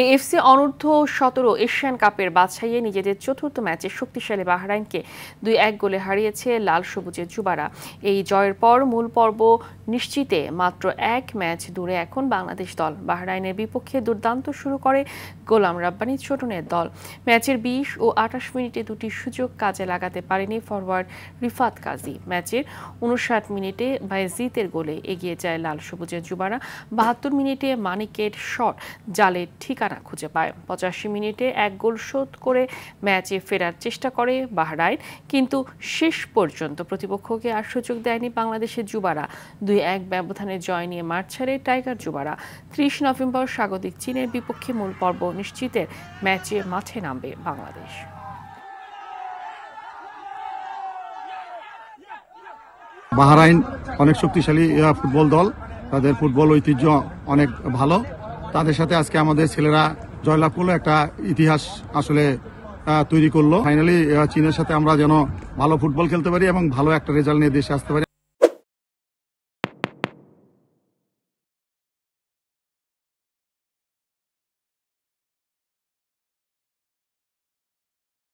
AFC অনূর্ধ্ব-17 Asian কাপের বাছাইয়ে নিজেদের চতুর্থ ম্যাচে শক্তিশালী বাহরাইনকে 2-1 গোলে হারিয়েছে লাল সবুজের যুবারা। এই জয়ের পর মূল পর্ব নিশ্চিতে মাত্র এক ম্যাচ দূরে এখন বাংলাদেশ দল। বাহরাইনের বিপক্ষে দুর্দান্ত শুরু করে গোলাম রাব্বানী ছোটনের দল। ম্যাচের 20 ও 28 মিনিটে দুটি সুযোগ কাজে লাগাতে পারেনি ফরওয়ার্ড রিফাত কাজী। ম্যাচের 59 মিনিটে বাইজিতের গোলে এগিয়ে যায় লাল সবুজের যুবারা। 72 মিনিটে মানিকের শট জালের ঠিকানা খুঁজে পায়। 85 মিনিটে এক গোল শোধ করে ম্যাচে ফেরার চেষ্টা করে বাহরাইন, কিন্তু শেষ পর্যন্ত প্রতিপক্ষকে আর সুযোগ দেয়নি বাংলাদেশের যুবারা। 2-1 ব্যবধানে জয় নিয়ে মাঠ ছাড়ে টাইগার যুবারা। 30 নভেম্বর স্বাগতিক চীনের বিপক্ষে মূল পর্ব নিশ্চিতের ম্যাচে মাঠে নামবে বাংলাদেশ। বাহরাইন অনেক শক্তিশালী ফুটবল দল, তাদের ফুটবল ঐতিহ্য অনেক ভালো। তাদের সাথে আজকে আমাদের ছেলেরা জয়লাভ করলো, একটা ইতিহাস আসলে তৈরি করলো। ফাইনালি চীনের সাথে আমরা যেন ভালো ফুটবল খেলতে পারি এবং ভালো একটা রেজাল্ট নিয়ে দেশে আসতে পারি।